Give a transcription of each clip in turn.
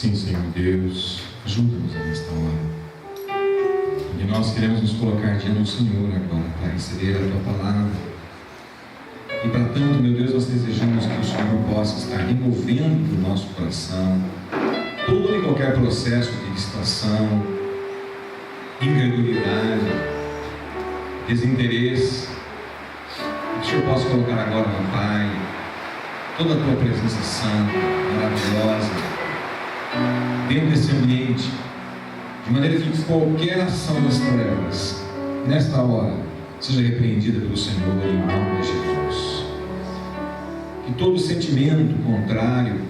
Sim, Senhor Deus, ajuda-nos nesta hora. E nós queremos nos colocar diante do Senhor agora para receber a Tua palavra. E para tanto, meu Deus, nós desejamos que o Senhor possa estar removendo do nosso coração todo e qualquer processo de distração, incredulidade, desinteresse. Que o Senhor possa colocar agora, meu Pai, toda a Tua presença santa, maravilhosa, dentro desse ambiente, de maneira que qualquer ação das trevas, nesta hora, seja repreendida pelo Senhor em nome de Jesus. Que todo sentimento contrário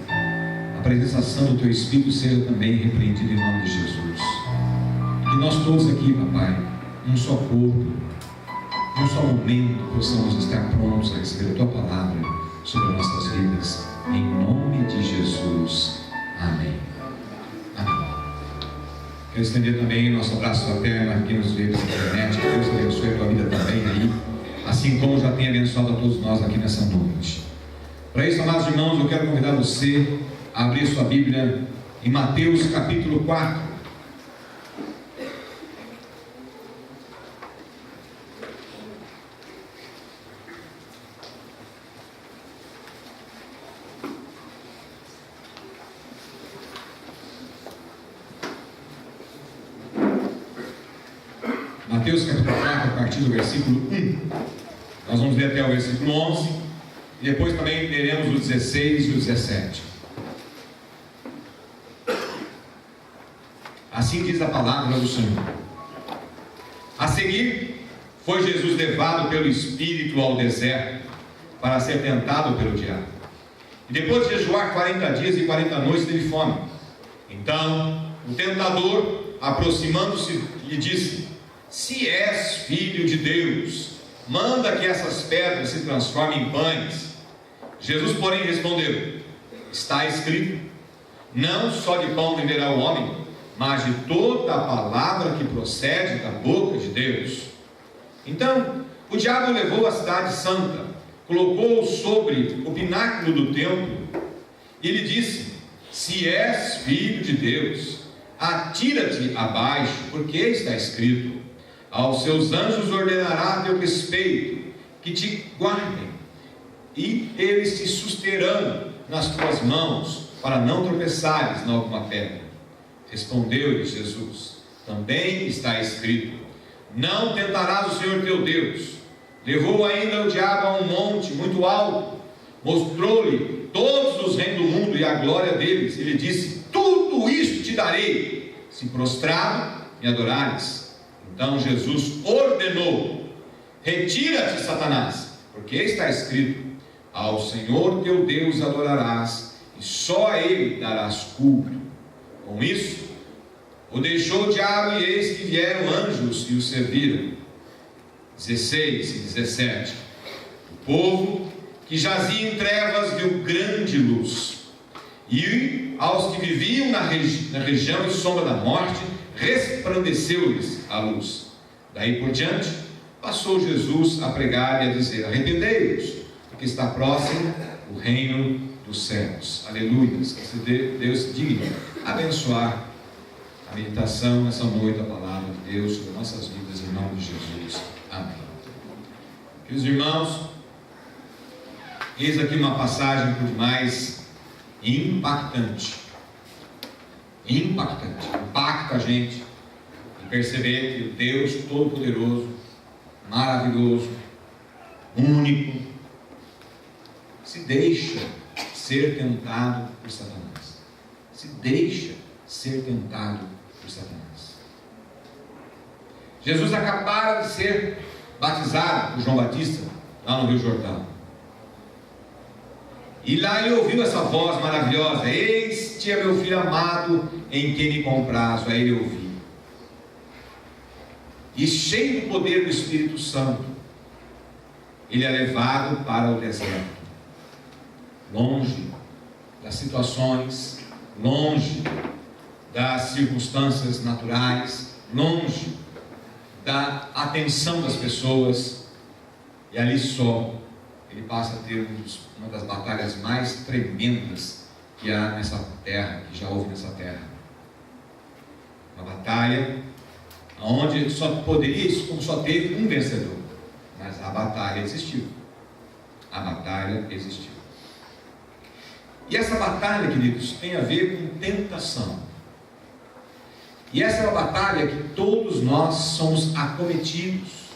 à presença santa do Teu Espírito seja também repreendido em nome de Jesus. Que nós todos aqui, papai, um só corpo, num só momento, possamos estar prontos a receber a Tua palavra sobre nossas vidas, em nome de Jesus. Amém. Amém. Quero estender também nosso abraço fraterno a quem nos vê pela internet. Que Deus abençoe a tua vida também aí, assim como já tem abençoado a todos nós aqui nessa noite. Para isso, amados irmãos, eu quero convidar você a abrir sua Bíblia em Mateus capítulo 4. Mateus capítulo 4, a partir do versículo 1. Nós vamos ler até o versículo 11. E depois também leremos o 16 e o 17. Assim diz a palavra do Senhor. A seguir, foi Jesus levado pelo Espírito ao deserto, para ser tentado pelo diabo. E depois de jejuar 40 dias e 40 noites, teve fome. Então, o tentador, aproximando-se, lhe disse: se és filho de Deus, manda que essas pedras se transformem em pães. Jesus, porém, respondeu: está escrito, não só de pão viverá o homem, mas de toda a palavra que procede da boca de Deus. Então, o diabo levou a cidade santa, colocou-o sobre o pináculo do templo, e lhe disse: se és filho de Deus, atira-te abaixo, porque está escrito, aos seus anjos ordenará a teu respeito, que te guardem, e eles te susterão nas tuas mãos, para não tropeçares em alguma pedra. Respondeu-lhe Jesus: também está escrito, não tentarás o Senhor teu Deus. Levou ainda o diabo a um monte muito alto, mostrou-lhe todos os reinos do mundo e a glória deles, e lhe disse: tudo isto te darei, se prostrado me adorares. Então Jesus ordenou: retira-te, Satanás, porque está escrito, ao Senhor teu Deus adorarás, e só a Ele darás culto. Com isso, o deixou o diabo, e eis que vieram anjos e o serviram. 16 e 17. O povo que jazia em trevas viu grande luz, e aos que viviam na região e sombra da morte, resplandeceu-lhes a luz. Daí por diante, passou Jesus a pregar e a dizer: arrependei-vos, porque está próximo o reino dos céus. Aleluia. Que Deus digne abençoar a meditação nessa noite da palavra de Deus sobre nossas vidas, em nome de Jesus. Amém. Queridos irmãos, eis aqui uma passagem por demais impactante. Impacta a gente em perceber que o Deus Todo-Poderoso, maravilhoso, único, se deixa ser tentado por Satanás. Se deixa ser tentado por Satanás. Jesus acabara de ser batizado por João Batista lá no Rio Jordão. E lá ele ouviu essa voz maravilhosa: este é meu filho amado, em quem me comprazo. Aí ele ouviu. E cheio do poder do Espírito Santo, ele é levado para o deserto, longe das situações, longe das circunstâncias naturais, longe da atenção das pessoas, e ali só ele passa a ter uma das batalhas mais tremendas que há nessa terra, que já houve nessa terra. Uma batalha onde só teve um vencedor, mas a batalha existiu. A batalha existiu. E essa batalha, queridos, tem a ver com tentação. E essa é uma batalha que todos nós somos acometidos.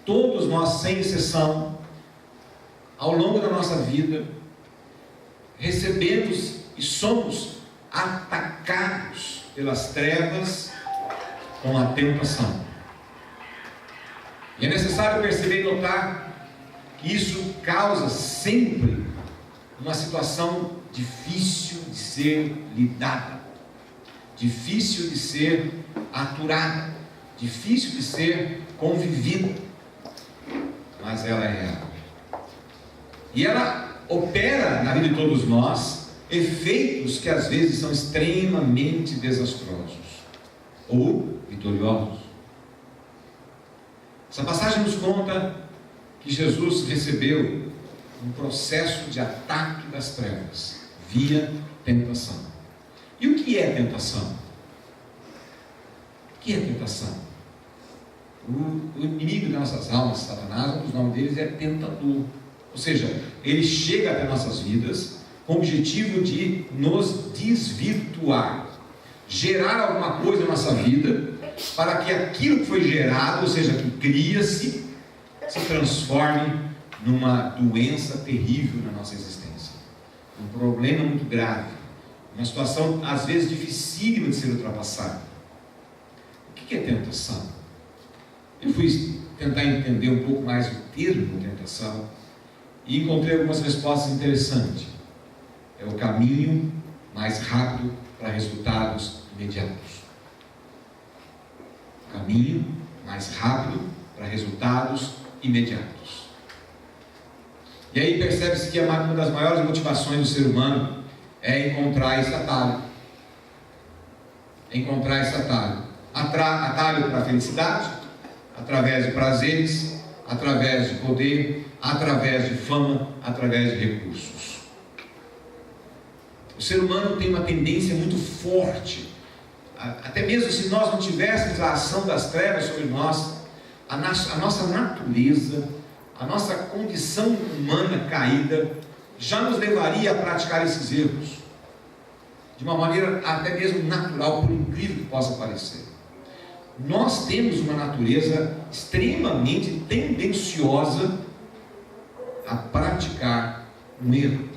Todos nós, sem exceção, ao longo da nossa vida, recebemos e somos atacados pelas trevas com a tentação. E é necessário perceber e notar que isso causa sempre uma situação difícil de ser lidada, difícil de ser aturada, difícil de ser convivida, mas ela é real. E ela opera na vida de todos nós efeitos que às vezes são extremamente desastrosos ou vitoriosos. Essa passagem nos conta que Jesus recebeu um processo de ataque das trevas via tentação. E o que é tentação? O que é tentação? O inimigo das nossas almas, Satanás, um dos nomes deles é tentador. Ou seja, ele chega até nossas vidas com o objetivo de nos desvirtuar, gerar alguma coisa na nossa vida, para que aquilo que foi gerado, ou seja, que cria-se, se transforme numa doença terrível na nossa existência, um problema muito grave, uma situação às vezes dificílima de ser ultrapassada. O que é tentação? Eu fui tentar entender um pouco mais o termo tentação e encontrei algumas respostas interessantes. É o caminho mais rápido para resultados imediatos. Caminho mais rápido para resultados imediatos. E aí percebe-se que uma das maiores motivações do ser humano é encontrar esse atalho. Encontrar esse atalho. Atalho para a felicidade, através de prazeres, através de poder, através de fama, através de recursos. O ser humano tem uma tendência muito forte, até mesmo se nós não tivéssemos a ação das trevas sobre nós, a nossa natureza, a nossa condição humana caída, já nos levaria a praticar esses erros, de uma maneira até mesmo natural, por incrível que possa parecer. Nós temos uma natureza extremamente tendenciosa a praticar um erro.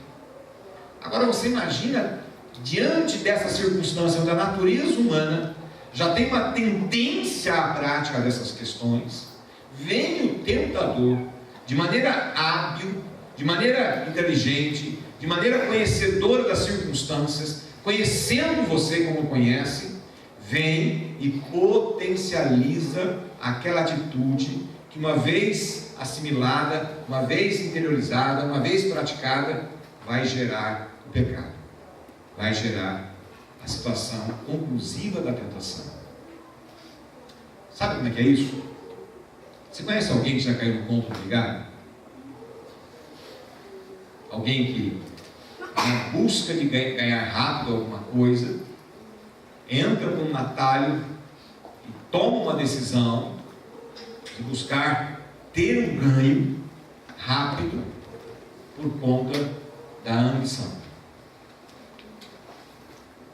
Agora você imagina, diante dessa circunstância onde a natureza humana já tem uma tendência à prática dessas questões, vem o tentador, de maneira hábil, de maneira inteligente, de maneira conhecedora das circunstâncias, conhecendo você como conhece, vem e potencializa aquela atitude que, uma vez assimilada, uma vez interiorizada, uma vez praticada, vai gerar o pecado, vai gerar a situação conclusiva da tentação. Sabe como é que é isso? Você conhece alguém que já caiu no conto do vigário? Alguém que, na busca de ganhar rápido alguma coisa, entra por um atalho e toma uma decisão de buscar ter um ganho rápido por conta da ambição.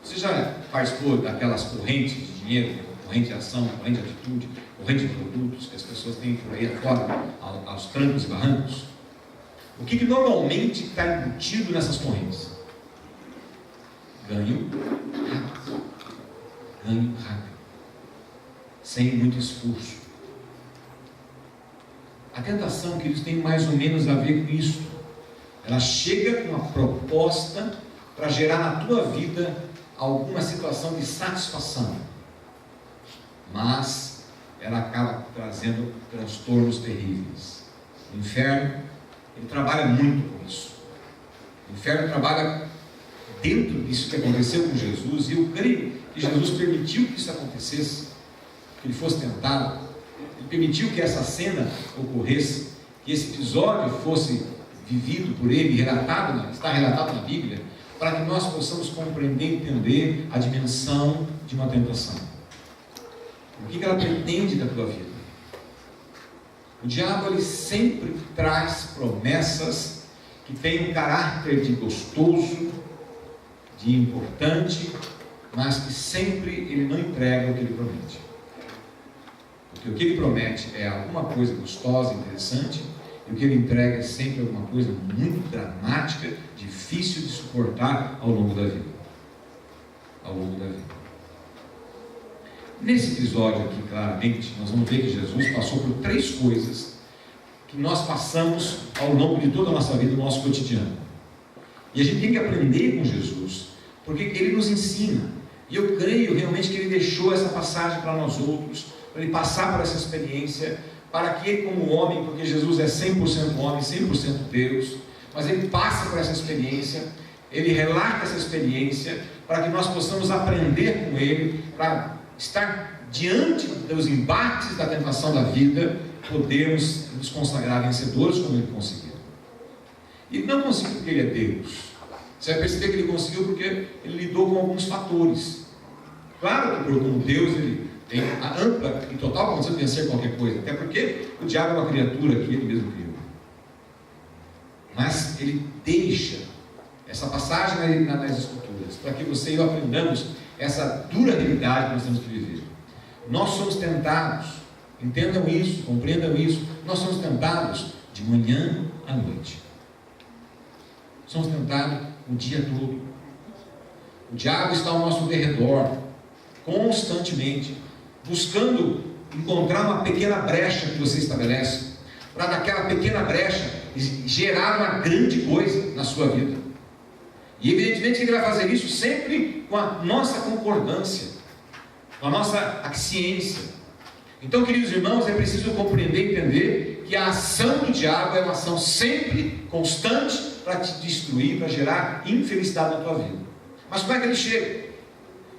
Você já participou daquelas correntes de dinheiro, corrente de ação, corrente de atitude, corrente de produtos que as pessoas têm por aí afora, aos trancos e barrancos? O que normalmente está embutido nessas correntes? Ganho rápido. Ganho rápido. Sem muito esforço. A tentação, queridos, tem mais ou menos a ver com isso. Ela chega com uma proposta para gerar na tua vida alguma situação de satisfação, mas ela acaba trazendo transtornos terríveis. O inferno, ele trabalha muito com isso. O inferno trabalha dentro disso que aconteceu com Jesus, e eu creio que Jesus permitiu que isso acontecesse, que ele fosse tentado, ele permitiu que essa cena ocorresse, que esse episódio fosse vivido por ele, está relatado na Bíblia, para que nós possamos compreender e entender a dimensão de uma tentação. O que ela pretende da tua vida? O diabo, ele sempre traz promessas que têm um caráter de gostoso, de importante, mas que sempre ele não entrega o que ele promete. Porque o que ele promete é alguma coisa gostosa, interessante, e o que ele entrega é sempre alguma coisa muito dramática, difícil de suportar ao longo da vida. Ao longo da vida. Nesse episódio aqui, claramente, nós vamos ver que Jesus passou por 3 coisas que nós passamos ao longo de toda a nossa vida, no nosso cotidiano. E a gente tem que aprender com Jesus, porque ele nos ensina. E eu creio realmente que ele deixou essa passagem para nós outros, para ele passar por essa experiência, para que ele, como homem, porque Jesus é 100% homem, 100% Deus, mas ele passa por essa experiência, ele relata essa experiência, para que nós possamos aprender com ele, para estar diante dos embates da tentação da vida, podermos nos consagrar vencedores como ele conseguiu. E não conseguiu porque ele é Deus. Você vai perceber que ele conseguiu porque ele lidou com alguns fatores. Claro que como Deus ele tem a ampla e total condição de vencer qualquer coisa, até porque o diabo é uma criatura que ele mesmo criou. Mas ele deixa essa passagem nas Escrituras, para que você e eu aprendamos essa dura realidade que nós temos que viver. Nós somos tentados, entendam isso, compreendam isso, nós somos tentados de manhã à noite. Somos tentados o dia todo. O diabo está ao nosso derredor, constantemente, buscando encontrar uma pequena brecha que você estabelece, para daquela pequena brecha gerar uma grande coisa na sua vida. E evidentemente ele vai fazer isso sempre com a nossa concordância, com a nossa aquiescência. Então, queridos irmãos, é preciso compreender e entender que a ação do diabo é uma ação sempre constante para te destruir, para gerar infelicidade na tua vida. Mas como é que ele chega?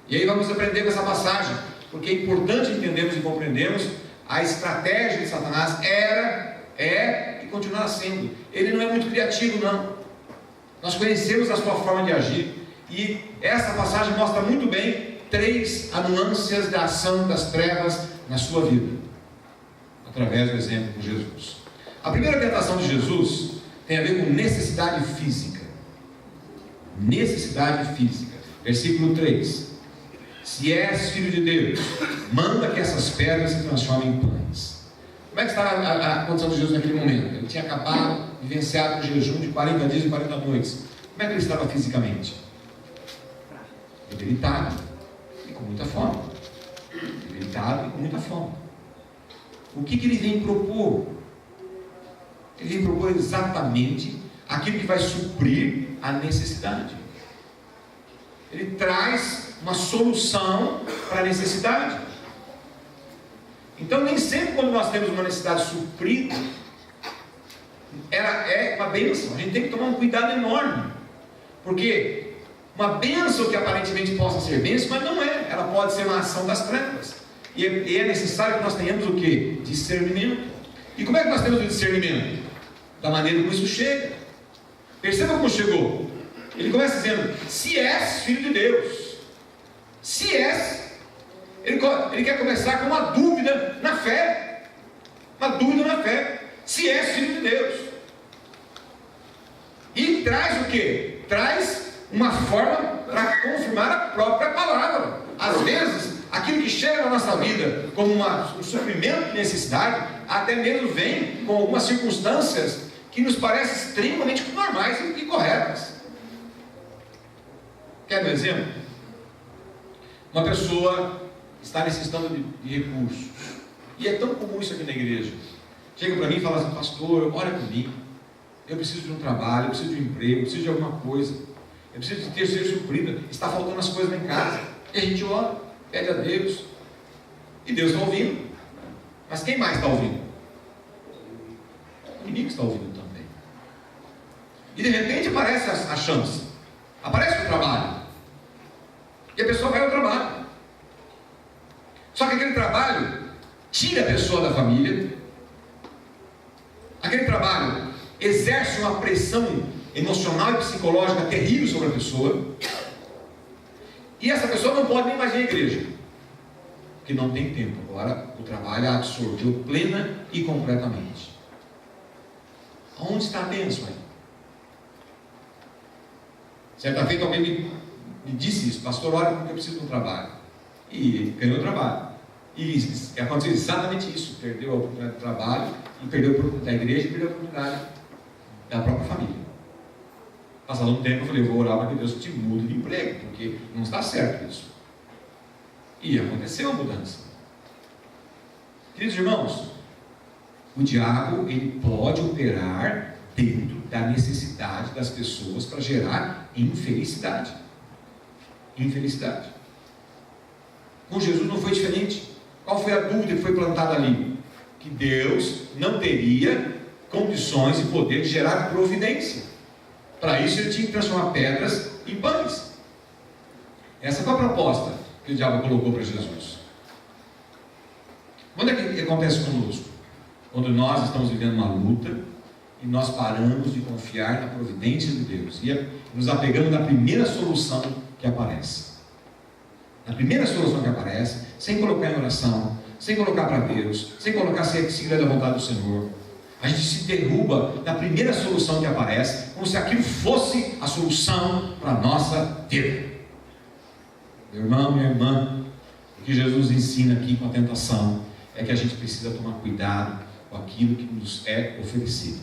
E aí vamos aprender com essa passagem, porque é importante entendermos e compreendermos a estratégia de Satanás é e continuará sendo. Ele não é muito criativo, não. Nós conhecemos a sua forma de agir, e essa passagem mostra muito bem 3 nuances da ação das trevas na sua vida, através do exemplo de Jesus. A primeira tentação de Jesus tem a ver com necessidade física. Necessidade física. Versículo 3: se és filho de Deus, manda que essas pedras se transformem em pães. Como é que estava a condição de Jesus naquele momento? Ele tinha acabado de vivenciar um jejum de 40 dias e 40 noites. Como é que ele estava fisicamente? Debilitado e com muita fome. Debilitado e com muita fome. O que ele vem propor? Ele vem propor exatamente aquilo que vai suprir a necessidade. Ele traz uma solução para a necessidade. Então, nem sempre quando nós temos uma necessidade suprida, ela é uma bênção. A gente tem que tomar um cuidado enorme, porque uma bênção que aparentemente possa ser bênção, mas não é. Ela pode ser uma ação das trevas. E é necessário que nós tenhamos o quê? Discernimento. E como é que nós temos o discernimento? Da maneira como isso chega. Perceba como chegou. Ele começa dizendo: se és filho de Deus. Se és. Ele quer começar com uma dúvida na fé. Uma dúvida na fé. Se és filho de Deus. E traz o quê? Traz uma forma para confirmar a própria palavra. Às vezes, aquilo que chega na nossa vida como um suprimento de necessidade, até mesmo vem com algumas circunstâncias que nos parecem extremamente normais e corretas. Quer um exemplo? Uma pessoa está necessitando de recursos, e é tão comum isso aqui na igreja. Chega para mim e fala assim: pastor, ora comigo, eu preciso de um trabalho, eu preciso de um emprego, eu preciso de alguma coisa, eu preciso de ter ser suprida, está faltando as coisas lá em casa. E a gente ora, pede a Deus, e Deus está ouvindo. Mas quem mais está ouvindo? O inimigo está ouvindo também. E de repente aparece a chance, aparece o trabalho, e a pessoa vai ao trabalho. Só que aquele trabalho tira a pessoa da família, aquele trabalho exerce uma pressão emocional e psicológica terrível sobre a pessoa. E essa pessoa não pode nem mais ir à igreja, porque não tem tempo. Agora o trabalho a absorveu plena e completamente. Onde está a bênção aí? Certa feita alguém me disse isso: pastor, olha, porque eu preciso de um trabalho. E ganhou o trabalho. E aconteceu exatamente isso: perdeu a oportunidade de trabalho, e perdeu a oportunidade da igreja, e perdeu a oportunidade da própria família. Passado um tempo eu falei: eu vou orar para que Deus te mude de emprego, porque não está certo isso. E aconteceu a mudança. Queridos irmãos, o diabo, ele pode operar dentro da necessidade das pessoas para gerar infelicidade. Infelicidade. Com Jesus não foi diferente. Qual foi a dúvida que foi plantada ali? Que Deus não teria condições e poder de gerar providência. Para isso ele tinha que transformar pedras em pães. Essa foi a proposta que o diabo colocou para Jesus. Quando é que acontece conosco? Quando nós estamos vivendo uma luta e nós paramos de confiar na providência de Deus e nos apegamos na primeira solução que aparece. Na primeira solução que aparece, sem colocar em oração, sem colocar para Deus, sem colocar seguir a vontade do Senhor, a gente se derruba na primeira solução que aparece, como se aquilo fosse a solução para a nossa vida. Meu irmão, minha irmã, o que Jesus ensina aqui com a tentação é que a gente precisa tomar cuidado com aquilo que nos é oferecido.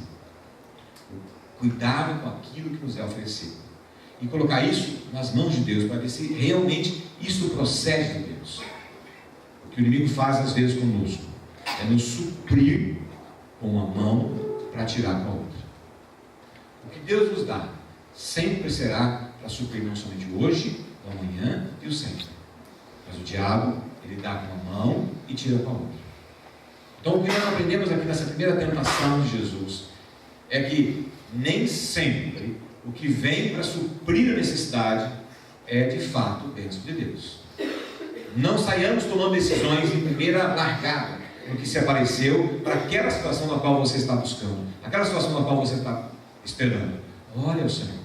Cuidado com aquilo que nos é oferecido. E colocar isso nas mãos de Deus, para ver se realmente isso procede de Deus. O que o inimigo faz às vezes conosco é nos suprir com uma mão para tirar com a outra. O que Deus nos dá sempre será para suprir não somente o hoje, o amanhã e o sempre. Mas o diabo, ele dá com uma mão e tira com a outra. Então o que nós aprendemos aqui nessa primeira tentação de Jesus é que nem sempre o que vem para suprir a necessidade é de fato bênção de Deus. Não saiamos tomando decisões em primeira largada no que se apareceu para aquela situação na qual você está buscando, aquela situação na qual você está esperando. Olha o Senhor,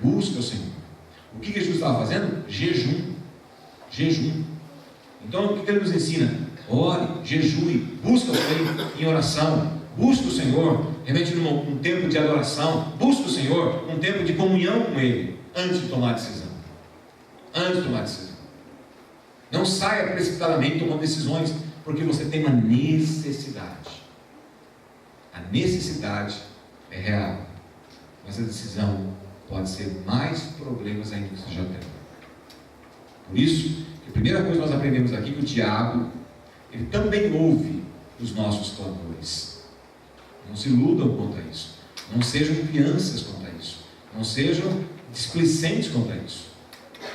busca o Senhor. O que Jesus estava fazendo? Jejum. Então o que ele nos ensina? Ore, jejue, busca o Senhor em oração, busca o Senhor realmente num tempo de adoração, busca o Senhor num tempo de comunhão com Ele, antes de tomar decisão. Não saia precipitadamente tomando decisões, porque você tem uma necessidade. A necessidade é real, mas a decisão pode ser mais problemas ainda que você já tem. Por isso, a primeira coisa que nós aprendemos aqui é que o diabo, ele também ouve os nossos clamores. Não se iludam quanto a isso. Não sejam crianças quanto a isso. Não sejam displicentes quanto a isso.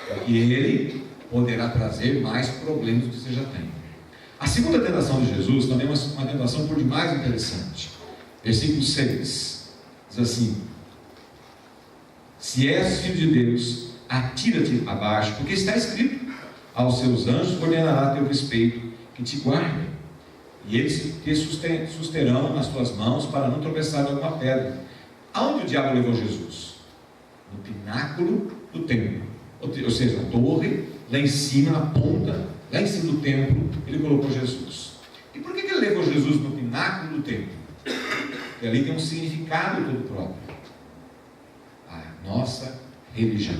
Porque ele poderá trazer mais problemas do que você já tem. A segunda tentação de Jesus também é uma tentação por demais interessante. Versículo 6 diz assim: se és filho de Deus, atira-te abaixo, porque está escrito: aos seus anjos ordenará a teu respeito que te guardem, e eles te susterão nas tuas mãos para não tropeçar em alguma pedra. Aonde o diabo levou Jesus? No pináculo do templo, ou seja, a torre, lá em cima, na ponta, lá em cima do templo, ele colocou Jesus. E por que ele levou Jesus no pináculo do templo? Porque ali tem um significado todo próprio: a nossa religião.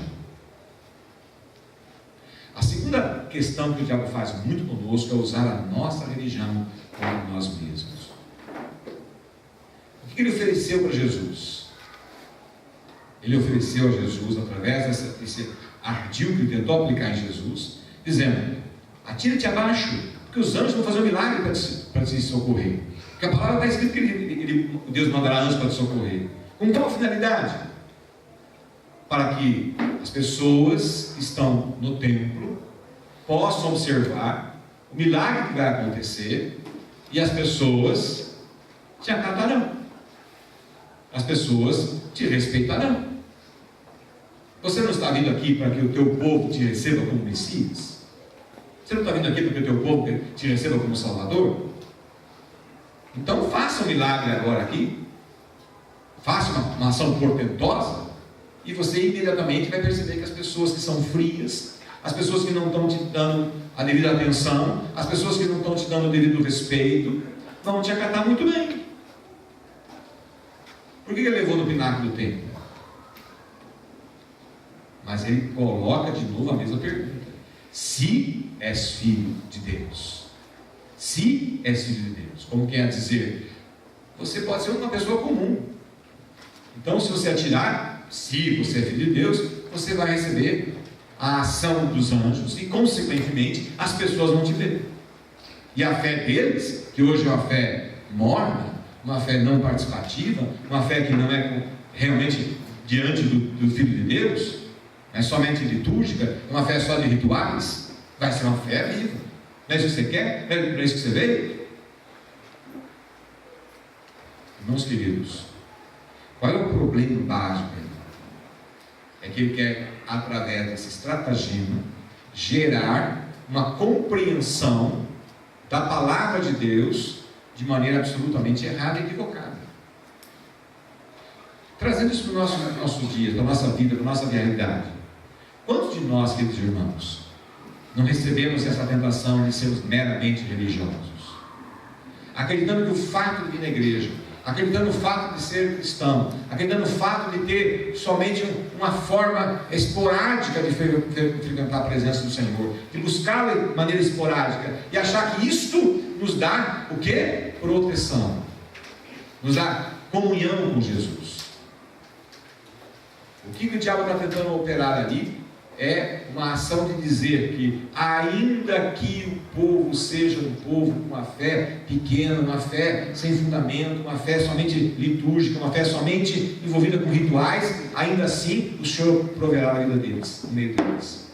A segunda questão que o diabo faz muito conosco é usar a nossa religião como nós mesmos. O que ele ofereceu para Jesus? Ele ofereceu a Jesus, através desse ardil que ele tentou aplicar em Jesus, dizendo: atira-te abaixo, porque os anjos vão fazer um milagre para te socorrer. Porque a palavra está escrito que Deus mandará anjos para te socorrer. Com qual finalidade? Para que as pessoas que estão no templo possam observar o milagre que vai acontecer, e as pessoas te acatarão, as pessoas te respeitarão. Você não está vindo aqui para que o teu povo te receba como Messias? Você não está vindo aqui para que o teu povo te receba como Salvador? Então faça um milagre agora aqui, faça uma ação portentosa, E você imediatamente vai perceber que as pessoas que são frias, as pessoas que não estão te dando a devida atenção, as pessoas que não estão te dando o devido respeito, vão te acatar muito bem. Por que ele levou no pináculo do templo? Mas ele coloca de novo a mesma pergunta: se és filho de Deus. Se és filho de Deus. Como quer dizer, você pode ser uma pessoa comum. Então, se você atirar, se você é filho de Deus, você vai receber a ação dos anjos e, consequentemente, as pessoas vão te ver. E a fé deles, que hoje é uma fé morna, uma fé não participativa, uma fé que não é realmente diante do Filho de Deus, é somente litúrgica, é uma fé só de rituais, vai ser uma fé viva. Não é isso que você quer? Não é isso que você veio? Irmãos queridos, qual é o problema básico? É que ele quer, através desse estratagema, gerar uma compreensão da palavra de Deus de maneira absolutamente errada e equivocada. Trazendo isso para os nossos dias, para a nossa vida, para a nossa realidade. Quantos de nós, queridos irmãos, não recebemos essa tentação de sermos meramente religiosos? Acreditando que o fato de ir na igreja, acreditando no fato de ser cristão, acreditando no fato de ter somente uma forma esporádica de frequentar a presença do Senhor, de buscá-la de maneira esporádica, e achar que isto nos dá o quê? Proteção, nos dá comunhão com Jesus. O que o diabo está tentando operar ali é uma ação de dizer que, ainda que o povo seja um povo com uma fé pequena, uma fé sem fundamento, uma fé somente litúrgica, uma fé somente envolvida com rituais, ainda assim o Senhor proverá a vida deles, no meio deles.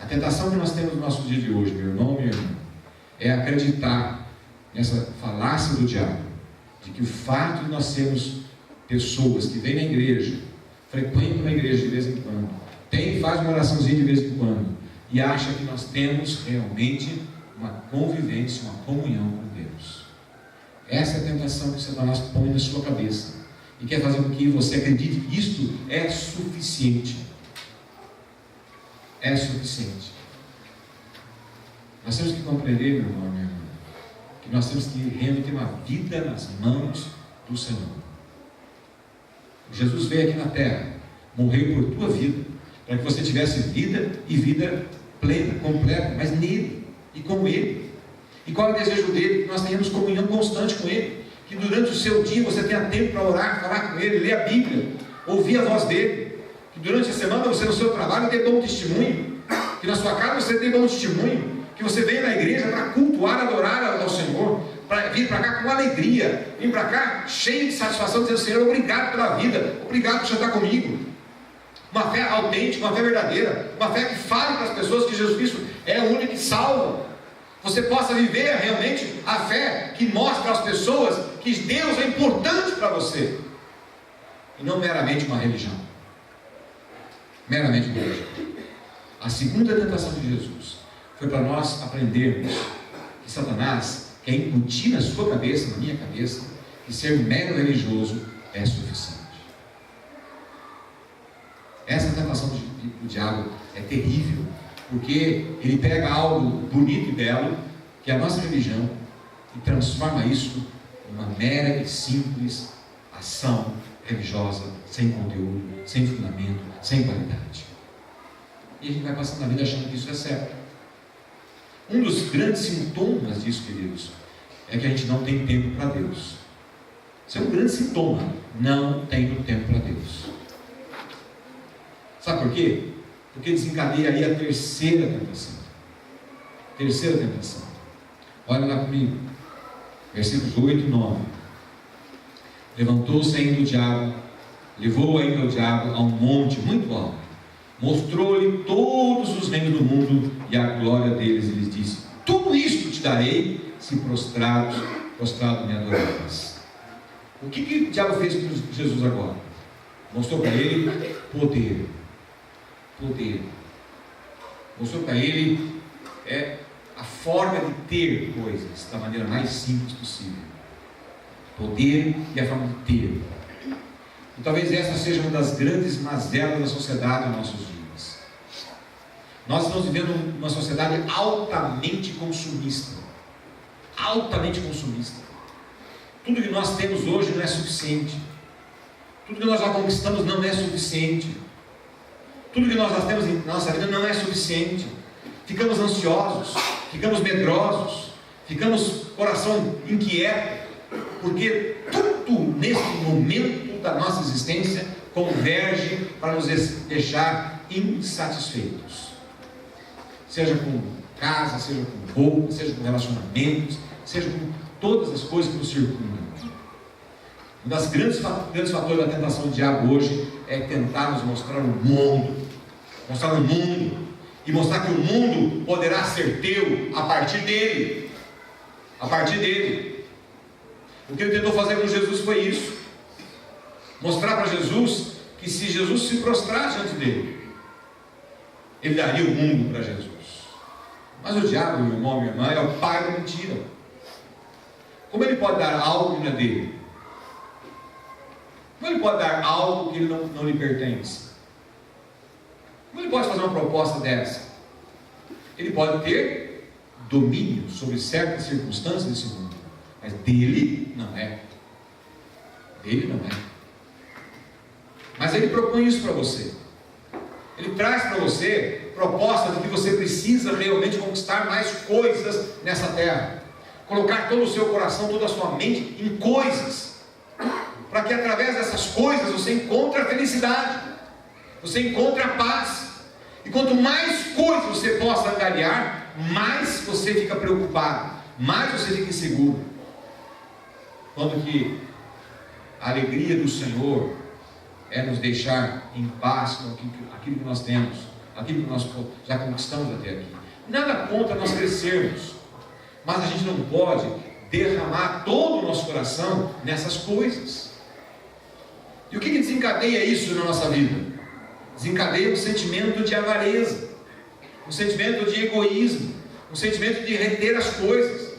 A tentação que nós temos no nosso dia de hoje, meu irmão, minha irmã, é acreditar nessa falácia do diabo, de que o fato de nós sermos pessoas que vêm na igreja, frequentam a igreja de vez em quando, faz uma oraçãozinha de vez em quando e acha que nós temos realmente uma convivência, uma comunhão com Deus. Essa é a tentação que Satanás põe na sua cabeça e quer fazer com que você acredite que isto é suficiente. É suficiente. Nós temos que compreender, meu irmão, minha irmã, que nós temos que realmente ter uma vida nas mãos do Senhor. Jesus veio aqui na terra, morreu por tua vida, para que você tivesse vida e vida plena, completa, mas nele e com ele. E qual é o desejo dele? Que nós tenhamos comunhão constante com ele, que durante o seu dia você tenha tempo para orar, falar com ele, ler a Bíblia, ouvir a voz dele, que durante a semana você no seu trabalho dê bom testemunho, que na sua casa você dê bom testemunho, que você venha na igreja para cultuar, adorar ao Senhor, para vir para cá com alegria, vir para cá cheio de satisfação, dizendo: Senhor, obrigado pela vida, obrigado por você estar comigo. Uma fé autêntica, uma fé verdadeira, uma fé que fale para as pessoas que Jesus Cristo é o único que salva. Você possa viver realmente a fé que mostra às pessoas que Deus é importante para você, e não meramente uma religião. Meramente uma religião. A segunda tentação de Jesus foi para nós aprendermos que Satanás quer incutir na sua cabeça, na minha cabeça, que ser mero religioso é suficiente. Essa tentação do diabo é terrível, porque ele pega algo bonito e belo, que é a nossa religião, e transforma isso numa mera e simples ação religiosa, sem conteúdo, sem fundamento, sem qualidade. E a gente vai passando a vida achando que isso é certo. Um dos grandes sintomas disso, queridos, é que a gente não tem tempo para Deus. Isso é um grande sintoma. Não tenho tempo para Deus. Sabe por quê? Porque desencadeia aí a terceira tentação. Terceira tentação. Olha lá comigo. Versículos 8 e 9. Levantou-se ainda o diabo, levou ainda o diabo a um monte muito alto, mostrou-lhe todos os reinos do mundo e a glória deles, e lhes disse: tudo isto te darei, se prostrado me adorares. O que o diabo fez com Jesus agora? Mostrou para ele poder. Mostrou para ele a forma de ter coisas da maneira mais simples possível. Poder e a forma de ter. E talvez essa seja uma das grandes mazelas da sociedade nos nossos dias. Nós estamos vivendo uma sociedade altamente consumista. Altamente consumista. Tudo que nós temos hoje não é suficiente. Tudo que nós já conquistamos não é suficiente. Tudo que nós já temos em nossa vida não é suficiente. Ficamos ansiosos, ficamos medrosos, ficamos coração inquieto, porque tudo nesse momento da nossa existência converge para nos deixar insatisfeitos. Seja com casa, seja com roupa, seja com relacionamentos, seja com todas as coisas que nos circundam. Um dos grandes fatores da tentação do diabo hoje é tentar nos mostrar o mundo, e mostrar que o mundo poderá ser teu a partir dele. A partir dele. O que ele tentou fazer com Jesus foi isso: mostrar para Jesus que se Jesus se prostrasse diante dele, ele daria o mundo para Jesus. Mas o diabo, meu irmão, minha irmã, é o pai da mentira. Como ele pode dar algo que não é dele? Como ele pode dar algo que ele não lhe pertence? Como ele pode fazer uma proposta dessa? Ele pode ter domínio sobre certas circunstâncias desse mundo, mas dele não é. Dele não é. Mas ele propõe isso para você. Ele traz para você proposta de que você precisa realmente conquistar mais coisas nessa terra. Colocar todo o seu coração, toda a sua mente em coisas, para que através dessas coisas você encontre a felicidade, você encontre a paz. E quanto mais coisas você possa angariar, mais você fica preocupado, mais você fica inseguro. Quando que a alegria do Senhor é nos deixar em paz com aquilo que nós temos, aquilo que nós já conquistamos até aqui. Nada contra nós crescermos, mas a gente não pode derramar todo o nosso coração nessas coisas. E o que desencadeia isso na nossa vida? Desencadeia um sentimento de avareza, um sentimento de egoísmo, um sentimento de reter as coisas.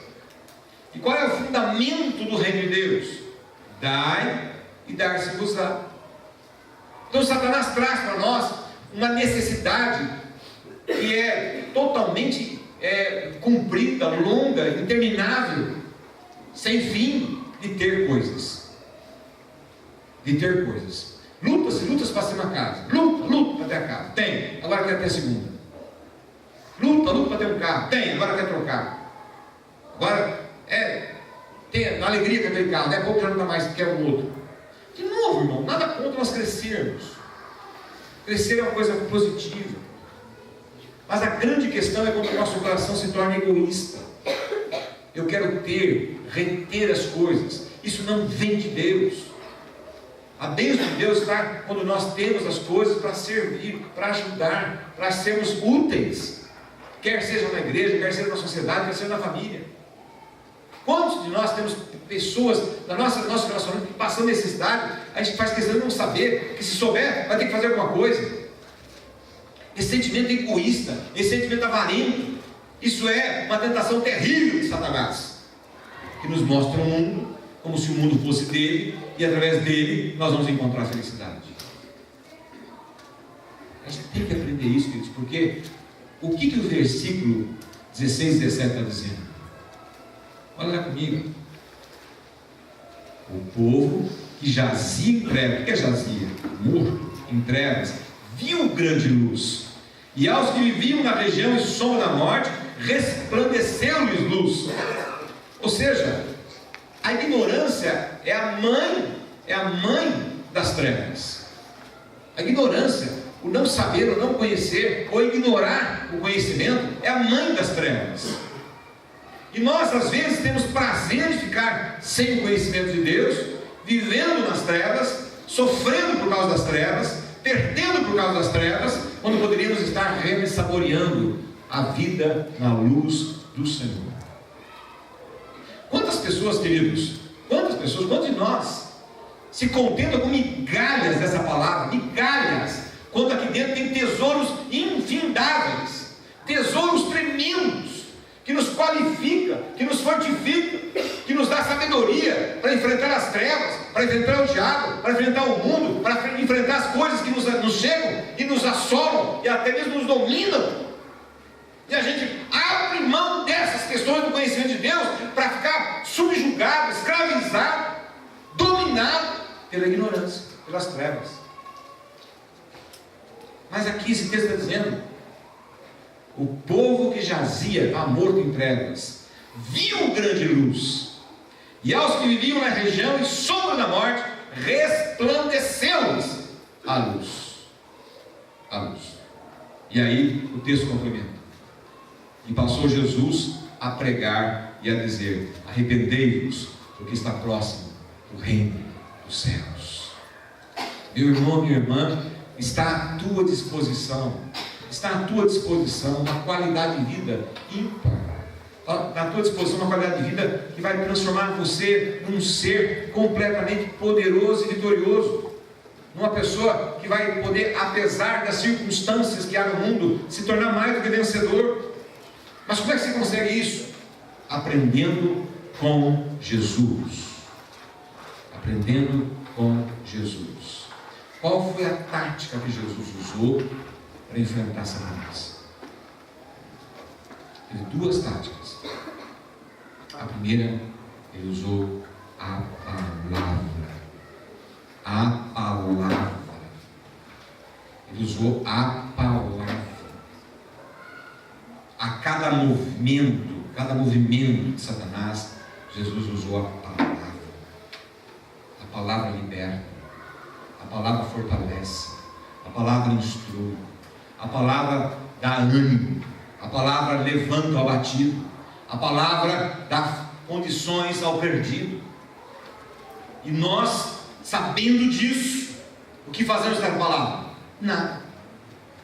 E qual é o fundamento do reino de Deus? Dai e dar-se-vos-á. Então Satanás traz para nós uma necessidade que é totalmente cumprida, longa, interminável, sem fim, de ter coisas. De ter coisas. Lutas para ter uma casa. Luta para ter a casa. Tem, agora quer ter a segunda. Luta para ter um carro. Tem, agora quer trocar. Agora tem a alegria que tem carro. Daqui a pouco já não dá mais, quer o outro. De novo, irmão, nada contra nós crescermos. Crescer é uma coisa positiva. Mas a grande questão é quando o nosso coração se torna egoísta. Eu quero reter as coisas. Isso não vem de Deus. A bênção de Deus está quando nós temos as coisas para servir, para ajudar, para sermos úteis. Quer seja na igreja, quer seja na sociedade, quer seja na família. Quantos de nós temos pessoas na nosso relacionamento que passam necessidade, a gente faz questão de não saber, que se souber, vai ter que fazer alguma coisa. Esse sentimento egoísta, esse sentimento avarento, isso é uma tentação terrível de Satanás, que nos mostra o mundo como se o mundo fosse dele, e através dele nós vamos encontrar a felicidade. A gente tem que aprender isso, queridos, porque o que o versículo 16 e 17 está dizendo? Olha lá comigo. O povo que jazia em trevas, o que é jazia? Morto, em trevas, viu grande luz, e aos que viviam na região e sombra da morte, resplandeceu-lhes luz. Ou seja, a ignorância é a mãe das trevas. A ignorância, o não saber, o não conhecer, ou ignorar o conhecimento, é a mãe das trevas. E nós às vezes temos prazer de ficar sem o conhecimento de Deus, vivendo nas trevas, sofrendo por causa das trevas, perdendo por causa das trevas, quando poderíamos estar realmente saboreando a vida na luz do Senhor. Quantas pessoas, queridos, quantos de nós se contentam com migalhas dessa palavra, migalhas, quando aqui dentro tem tesouros infindáveis, tesouros tremendos, que nos qualifica, que nos fortifica, que nos dá sabedoria para enfrentar as trevas, para para enfrentar o diabo, para enfrentar o mundo, para enfrentar as coisas que nos chegam e nos assolam e até mesmo nos dominam. E a gente abre mão dessas questões do conhecimento de Deus para ficar subjugado, escravizado, dominado pela ignorância, pelas trevas. Mas aqui esse texto está dizendo: o povo que jazia, está morto em trevas, viu grande luz, e aos que viviam na região e sombra da morte, resplandeceu-lhes a luz. A luz. E aí o texto complementa: e passou Jesus a pregar e a dizer: arrependei-vos, porque está próximo o reino dos céus. Meu irmão, minha irmã, está à tua disposição uma qualidade de vida ímpar. À tua disposição uma qualidade de vida que vai transformar você num ser completamente poderoso e vitorioso, numa pessoa que vai poder, apesar das circunstâncias que há no mundo, se tornar mais do que vencedor. Mas como é que você consegue isso? Aprendendo com Jesus. Aprendendo com Jesus. Qual foi a tática que Jesus usou para enfrentar Satanás? Teve duas táticas. A primeira, ele usou a palavra. A palavra. Ele usou a palavra. A cada movimento de Satanás, Jesus usou a palavra. A palavra liberta. A palavra fortalece. A palavra instrui. A palavra dá ânimo. A palavra levanta o abatido. A palavra dá condições ao perdido. E nós, sabendo disso, o que fazemos com essa palavra? Nada.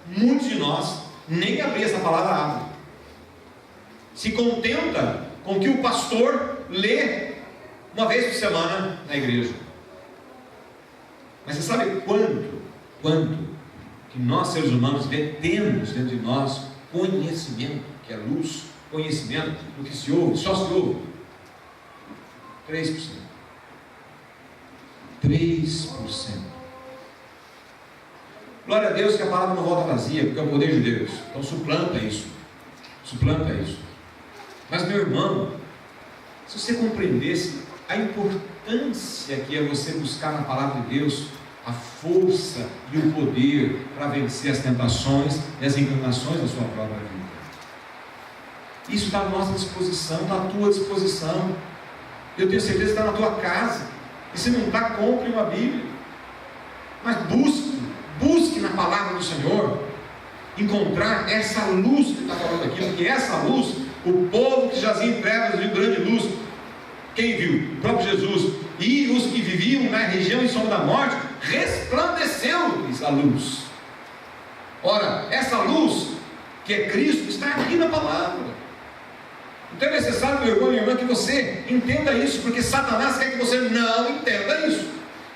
Muitos de nós nem abrir essa palavra abrem. Se contenta com o que o pastor lê uma vez por semana na igreja. Mas você sabe quanto que nós seres humanos temos dentro de nós conhecimento, que é luz, conhecimento do que se ouve, só se ouve? 3%. 3%. Glória a Deus que a palavra não volta vazia, porque é o poder de Deus. Então suplanta isso. Mas, meu irmão, se você compreendesse a importância que é você buscar na palavra de Deus a força e o poder para vencer as tentações e as inclinações da sua própria vida. Isso está à nossa disposição, está à tua disposição. Eu tenho certeza que está na tua casa. E se não está, compre uma Bíblia. Mas busque na palavra do Senhor encontrar essa luz que está falando aqui, porque essa luz, o povo que jazia em trevas viu grande luz. Quem viu? O próprio Jesus. E os que viviam na região e sombra da morte, resplandeceu-lhes a luz. Ora, essa luz, que é Cristo, está aqui na palavra. Então é necessário, meu irmão e minha irmã, que você entenda isso, porque Satanás quer que você não entenda isso.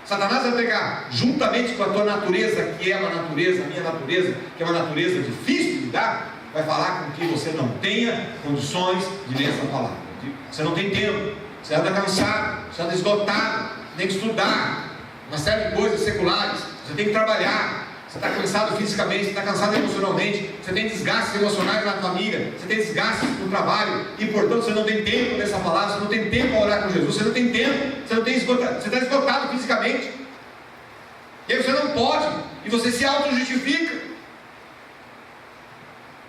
Satanás vai pegar, juntamente com a tua natureza, que é uma natureza, a minha natureza, que é uma natureza difícil de lidar, vai falar com que você não tenha condições de ler essa palavra. Você não tem tempo, você anda cansado, você anda esgotado, tem que estudar uma série de coisas seculares, você tem que trabalhar, você está cansado fisicamente, você está cansado emocionalmente, você tem desgastes emocionais na família, você tem desgastes no trabalho, e portanto você não tem tempo dessa palavra, você não tem tempo para orar com Jesus, você não tem tempo, você está esgotado fisicamente, e aí você não pode, e você se auto-justifica.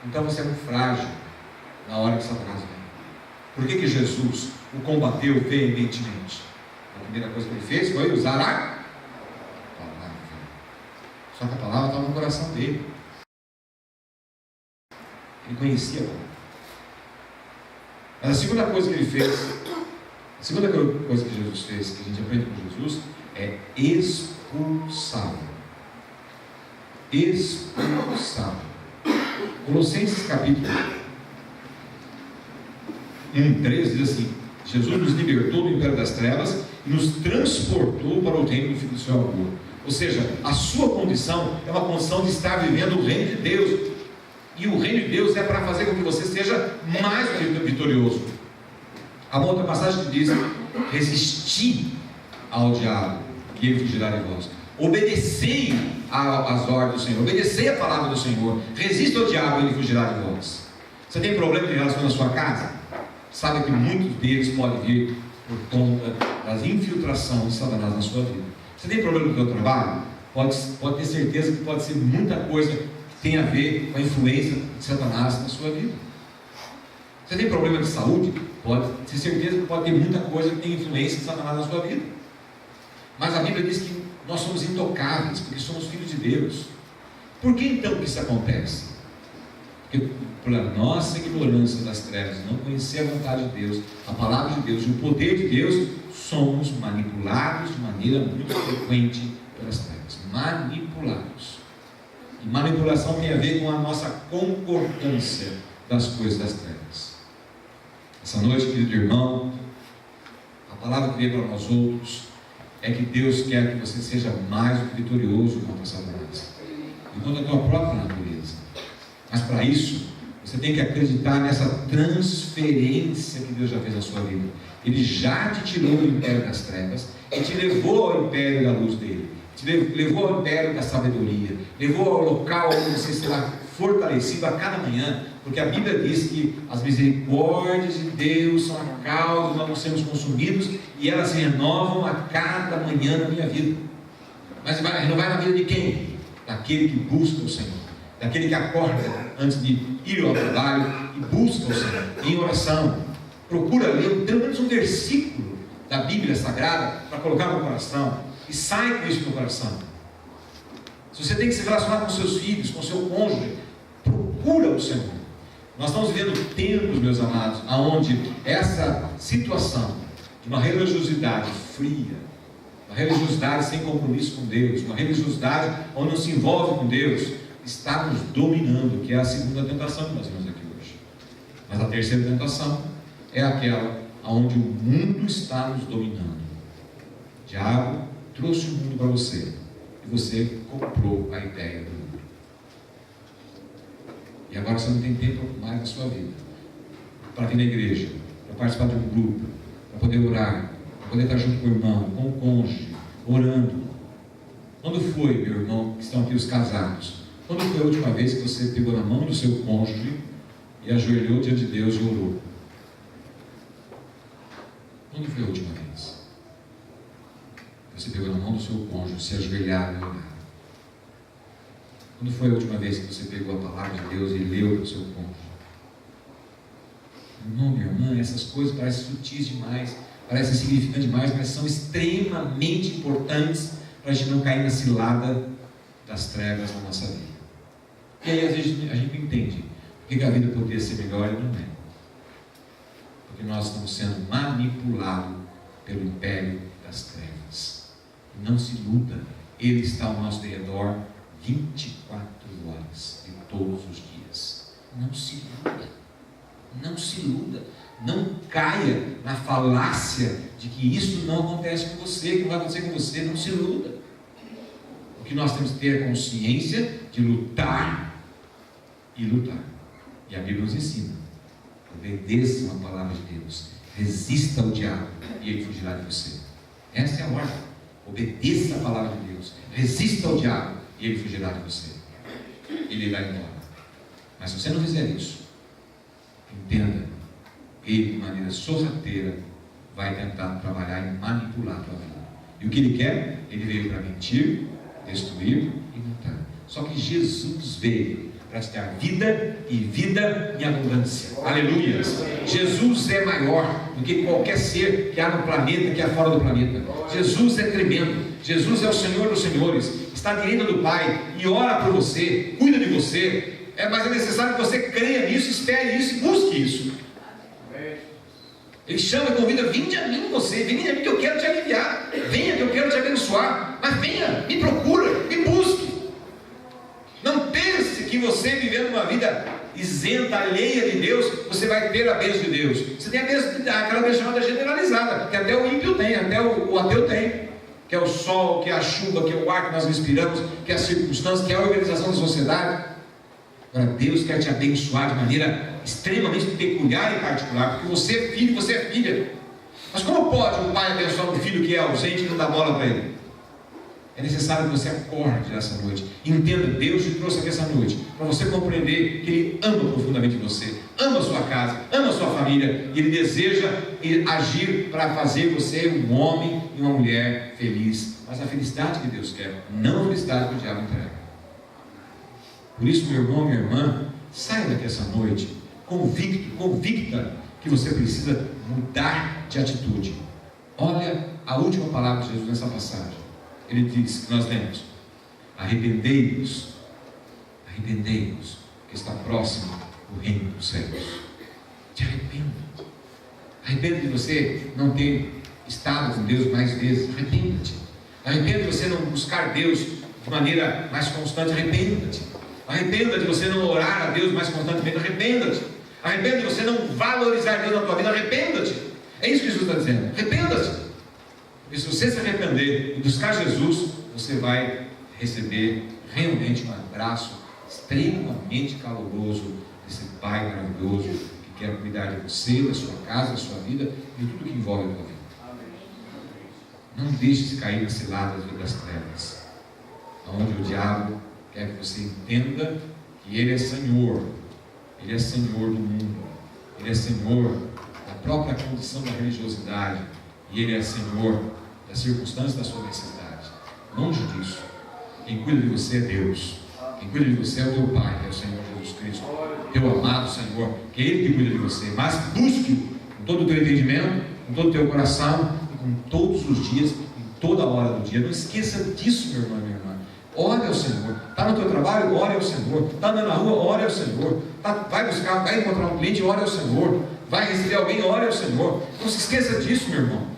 Então você é muito frágil na hora que Satanás vem. Por que Jesus o combateu veementemente? A primeira coisa que ele fez foi usar a palavra. Só que a palavra estava no coração dele. Ele conhecia a palavra. Mas a segunda coisa que ele fez, a segunda coisa que Jesus fez, que a gente aprende com Jesus, é expulsá-lo. Expulsá-lo. Colossenses capítulo 1:13 diz assim: Jesus nos libertou do império das trevas e nos transportou para o reino do Filho do seu amor. Ou seja, a sua condição é uma condição de estar vivendo o reino de Deus. E o reino de Deus é para fazer com que você seja mais vitorioso. Há uma outra passagem que diz: resistir ao diabo, e ele fugirá de vós. Obedecei às ordens do Senhor, obedecei a palavra do Senhor, resista ao diabo e ele fugirá de vós. Você tem problema de relação na sua casa? Sabe que muitos deles podem vir por conta das infiltrações de Satanás na sua vida. Você tem problema no seu trabalho? Pode ter certeza que pode ser muita coisa que tem a ver com a influência de Satanás na sua vida. Você tem problema de saúde? Pode ter certeza que pode ter muita coisa que tem influência de Satanás na sua vida. Mas a Bíblia diz que nós somos intocáveis, porque somos filhos de Deus. Por que então que isso acontece? Porque por a nossa ignorância das trevas, não conhecer a vontade de Deus, a palavra de Deus e o poder de Deus, somos manipulados de maneira muito frequente pelas trevas. Manipulados. E manipulação tem a ver com a nossa concordância das coisas das trevas. Essa noite, querido irmão, a palavra que veio para nós outros é que Deus quer que você seja mais do que vitorioso contra Satanás e contra a tua própria natureza. Mas para isso, você tem que acreditar nessa transferência que Deus já fez na sua vida. Ele já te tirou do império das trevas e te levou ao império da luz dele. Te levou ao império da sabedoria. Levou ao local onde você será fortalecido a cada manhã. Porque a Bíblia diz que as misericórdias de Deus são a causa de nós não sermos consumidos e elas se renovam a cada manhã na minha vida. Mas renovar na vida de quem? Daquele que busca o Senhor. Daquele que acorda antes de ir ao trabalho e busca o Senhor em oração. Procura ler pelo menos um versículo da Bíblia Sagrada para colocar no coração e sai com isso no coração. Se você tem que se relacionar com seus filhos, com seu cônjuge, procura o Senhor. Nós estamos vivendo tempos, meus amados, onde essa situação de uma religiosidade fria, uma religiosidade sem compromisso com Deus, uma religiosidade onde não se envolve com Deus, está nos dominando, que é a segunda tentação que nós vemos aqui hoje. Mas a terceira tentação é aquela onde o mundo está nos dominando. O diabo trouxe o mundo para você e você comprou a ideia do mundo. E agora você não tem tempo mais na sua vida para vir na igreja, para participar de um grupo, para poder orar, para poder estar junto com o irmão, com o cônjuge, orando. Quando foi, meu irmão, que estão aqui os casados, quando foi a última vez que você pegou na mão do seu cônjuge e ajoelhou diante de Deus e orou? Quando foi a última vez? Você pegou na mão do seu cônjuge, se ajoelhar e orar? Quando foi a última vez que você pegou a palavra de Deus e leu para o seu cônjuge? Irmão, minha irmã, essas coisas parecem sutis demais, parecem insignificantes demais, mas são extremamente importantes para a gente não cair na cilada das trevas na nossa vida. E aí às vezes a gente entende porque a vida poderia ser melhor e não é. Porque nós estamos sendo manipulados pelo império das trevas. Não se iluda, ele está ao nosso redor 24 horas de todos os dias. Não se iluda, não se iluda, não caia na falácia de que isso não acontece com você, que não vai acontecer com você. Não se iluda. O que nós temos que ter é consciência de lutar e lutar. E a Bíblia nos ensina: obedeça a palavra de Deus, resista ao diabo e ele fugirá de você. Essa é a ordem. Obedeça a palavra de Deus, resista ao diabo e ele fugirá de você. Ele irá embora. Mas se você não fizer isso, entenda, ele de maneira sorrateira vai tentar trabalhar e manipular a tua vida. E o que ele quer? Ele veio para mentir, destruir e matar. Só que Jesus veio para te dar vida e vida em abundância. Aleluia! Jesus é maior do que qualquer ser que há no planeta, que há fora do planeta. Jesus é tremendo. Jesus é o Senhor dos senhores. Está à direita do Pai e ora por você, cuida de você. Mas é necessário que você creia nisso, espere isso e busque isso. Ele chama e convida: vinde a mim você, vinde a mim que eu quero te aliviar, venha que eu quero te abençoar, mas venha, me procura, me busque. Não pense que você vivendo uma vida isenta, alheia de Deus, você vai ter a bênção de Deus. Você tem a bênção, aquela bênção chamada generalizada, que até o ímpio tem, até o ateu tem, que é o sol, que é a chuva, que é o ar que nós respiramos, que é a circunstância, que é a organização da sociedade. Agora Deus quer te abençoar de maneira extremamente peculiar e particular, porque você é filho, você é filha. Mas como pode um pai abençoar um filho que é ausente e não dá bola para ele? É necessário que você acorde nessa noite. Entenda, Deus te trouxe aqui essa noite para você compreender que Ele ama profundamente você, ama a sua casa, ama a sua família, e Ele deseja agir para fazer você um homem e uma mulher feliz. Mas a felicidade que Deus quer, não a felicidade que o diabo entrega. Por isso, meu irmão, minha irmã, saia daqui essa noite convicta que você precisa mudar de atitude. Olha a última palavra de Jesus nessa passagem. Ele diz, que nós lemos: arrependei-vos, que está próximo o reino dos céus. Te arrependa. Arrependa de você não ter estado com Deus mais vezes. Arrependa-te. Arrependa de você não buscar Deus de maneira mais constante. Arrependa-te. Arrependa de você não orar a Deus mais constantemente. Arrependa-te. Arrependa de você não valorizar Deus na tua vida. Arrependa-te. É isso que Jesus está dizendo. Arrependa-te. E se você se arrepender e buscar Jesus, você vai receber realmente um abraço extremamente caloroso desse Pai maravilhoso que quer cuidar de você, da sua casa, da sua vida e de tudo que envolve a tua vida. Não deixe-se cair nas ciladas das trevas, onde o diabo quer que você entenda que Ele é Senhor. Ele é Senhor do mundo. Ele é Senhor da própria condição da religiosidade. E Ele é Senhor das circunstâncias da sua necessidade. Longe disso. Quem cuida de você é Deus. Quem cuida de você é o teu Pai, que é o Senhor Jesus Cristo. Teu amado Senhor, que é Ele que cuida de você. Mas busque com todo o teu entendimento, com todo o teu coração e com todos os dias, em toda hora do dia. Não esqueça disso, meu irmão, minha irmã. Ore ao Senhor. Está no teu trabalho? Ore ao Senhor. Está andando na rua? Ore ao Senhor. Vai buscar, vai encontrar um cliente? Ore ao Senhor. Vai receber alguém? Ore ao Senhor. Não se esqueça disso, meu irmão.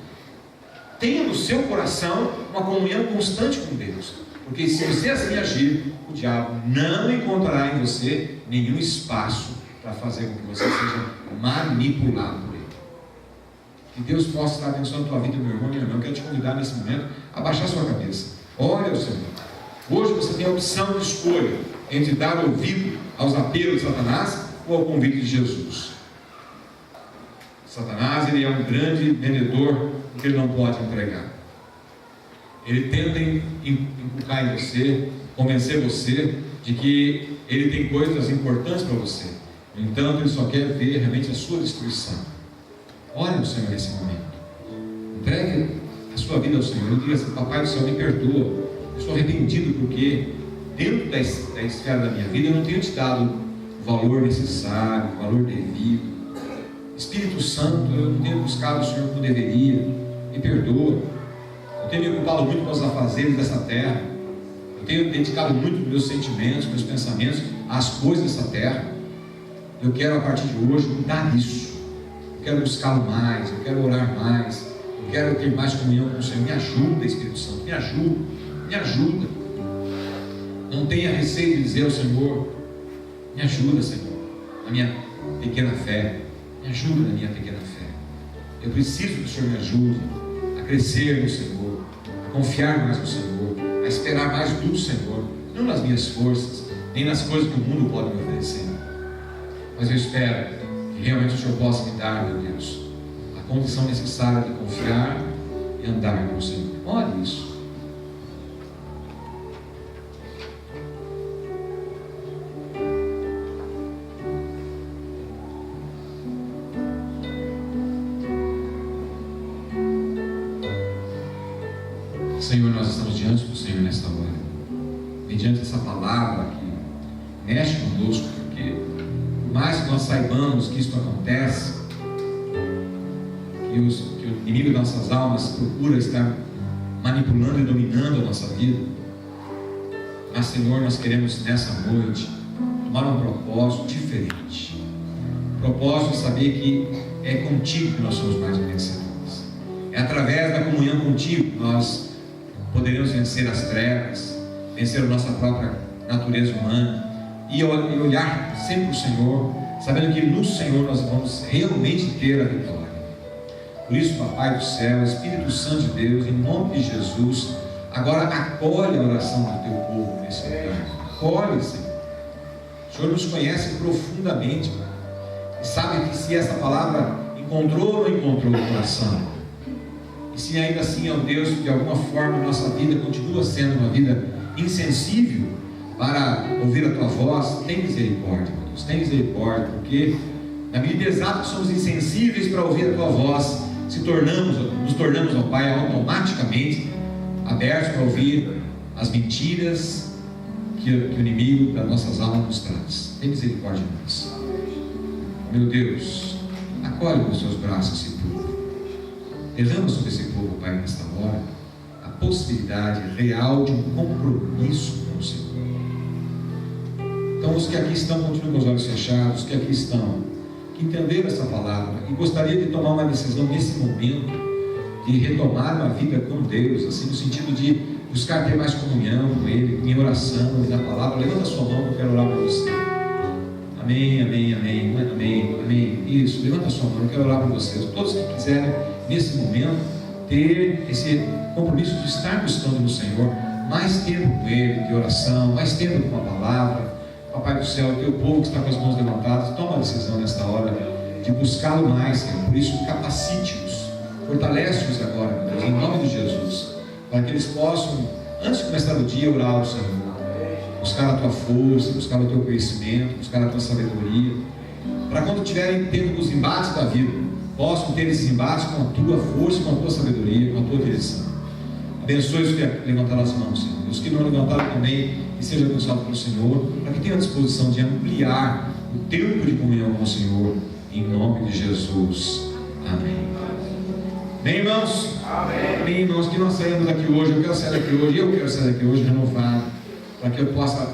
Tenha no seu coração uma comunhão constante com Deus. Porque se você assim agir, o diabo não encontrará em você nenhum espaço para fazer com que você seja manipulado por ele. Que Deus possa estar abençoando a tua vida, meu irmão, minha irmã. Eu quero te convidar nesse momento a baixar sua cabeça. Ore ao Senhor. Hoje você tem a opção de escolha entre dar ouvido aos apelos de Satanás ou ao convite de Jesus. Satanás, ele é um grande vendedor que ele não pode entregar. Ele tenta inculcar em você, convencer você de que ele tem coisas importantes para você. No entanto, ele só quer ver realmente a sua destruição. Ore ao Senhor nesse momento. Entregue a sua vida ao Senhor. E diga assim: Papai do céu, me perdoa. Eu estou arrependido porque dentro da esfera da minha vida eu não tenho te dado o valor necessário, o valor devido. Espírito Santo, eu não tenho buscado o Senhor como deveria. Me perdoa. Eu tenho me ocupado muito com os afazeres dessa terra. Eu tenho dedicado muito meus sentimentos, meus pensamentos às coisas dessa terra. Eu quero, a partir de hoje, mudar isso. Eu quero buscá-lo mais. Eu quero orar mais. Eu quero ter mais comunhão com o Senhor. Me ajuda, Espírito Santo. Me ajuda. Me ajuda. Não tenha receio de dizer ao Senhor: me ajuda, Senhor, na minha pequena fé. Me ajuda na minha pequena fé. Eu preciso que o Senhor me ajude a crescer no Senhor, a confiar mais no Senhor, a esperar mais do Senhor, não nas minhas forças, nem nas coisas que o mundo pode me oferecer. Mas eu espero que realmente o Senhor possa me dar, meu Deus, a condição necessária de confiar e andar com o Senhor. Olha isso. Senhor, nós estamos diante do Senhor nesta hora, mediante essa palavra que mexe conosco, porque por mais que nós saibamos que isto acontece, que o inimigo das nossas almas procura estar manipulando e dominando a nossa vida, mas Senhor, nós queremos nessa noite tomar um propósito diferente, o propósito de saber que é contigo que nós somos mais vencedores, é através da comunhão contigo que nós poderemos vencer as trevas, vencer a nossa própria natureza humana e olhar sempre para o Senhor, sabendo que no Senhor nós vamos realmente ter a vitória. Por isso, Papai do céu, Espírito Santo de Deus, em nome de Jesus, agora acolhe a oração do teu povo nesse lugar. Acolhe, Senhor. O Senhor nos conhece profundamente e sabe que se essa palavra encontrou ou não encontrou o coração E se ainda assim, ó Deus, de alguma forma nossa vida continua sendo uma vida insensível para ouvir a Tua voz, tem misericórdia, meu Deus, tem misericórdia, porque na medida exata que somos insensíveis para ouvir a Tua voz, nos tornamos, ó Pai, automaticamente abertos para ouvir as mentiras que o inimigo das nossas almas nos traz. Tem misericórdia de nós. Meu Deus, acolhe com os seus braços esse povo. Derrama sobre esse povo, Pai, nesta hora, a possibilidade real de um compromisso com o Senhor. Então, os que aqui estão, continuam com os olhos fechados, os que aqui estão, que entenderam essa palavra e gostaria de tomar uma decisão nesse momento, de retomar uma vida com Deus, assim, no sentido de buscar ter mais comunhão com Ele, em oração e na palavra, levanta a sua mão que eu quero orar por você. Amém, amém, amém, amém, amém. Isso, levanta a sua mão, eu quero orar por vocês. Todos que quiserem, nesse momento, ter esse compromisso de estar buscando no Senhor, mais tempo com Ele, de oração, mais tempo com a palavra. Papai do céu, teu povo que está com as mãos levantadas, toma a decisão nesta hora de buscá-lo mais, Senhor. Por isso, capacite-os, fortalece-os agora, meu Deus, em nome de Jesus, para que eles possam, antes de começar o dia, orar ao Senhor, buscar a tua força, buscar o teu conhecimento, buscar a tua sabedoria, para quando estiverem tendo os embates da vida, possam ter esses embates com a tua força, com a tua sabedoria, com a tua direção. Abençoe os que levantaram as mãos, Senhor, e os que não levantaram também, que seja abençoado pelo Senhor, para que tenha a disposição de ampliar o tempo de comunhão com o Senhor, em nome de Jesus. Amém. Bem, irmãos? Amém. Bem, irmãos, que nós saímos daqui hoje, eu quero sair daqui hoje renovado, para que eu possa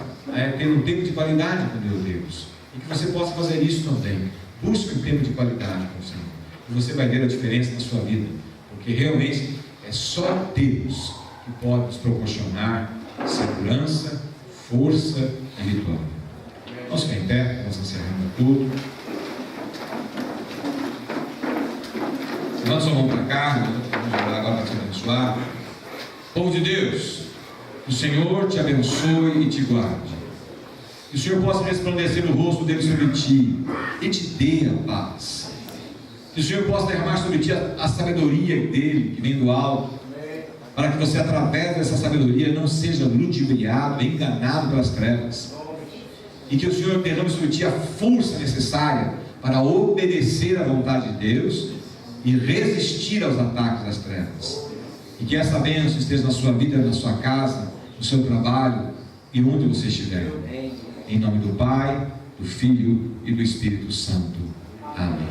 ter um tempo de qualidade com meu Deus, e que você possa fazer isso também. Busque um tempo de qualidade com o Senhor, e você vai ver a diferença na sua vida, porque realmente é só Deus que pode nos proporcionar segurança, força e vitória. Vamos ficar em pé, vamos encerrando tudo. Levanta sua mão para cá, vamos orar agora para te abençoar. Povo de Deus, que o Senhor te abençoe e te guarde. Que o Senhor possa resplandecer o rosto dele sobre ti e te dê a paz. Que o Senhor possa derramar sobre ti a sabedoria dele, que vem do alto, para que você, através dessa sabedoria, não seja ludibriado, enganado pelas trevas. E que o Senhor derrame sobre ti a força necessária para obedecer à vontade de Deus e resistir aos ataques das trevas. E que essa bênção esteja na sua vida, na sua casa, no seu trabalho e onde você estiver. Em nome do Pai, do Filho e do Espírito Santo. Amém.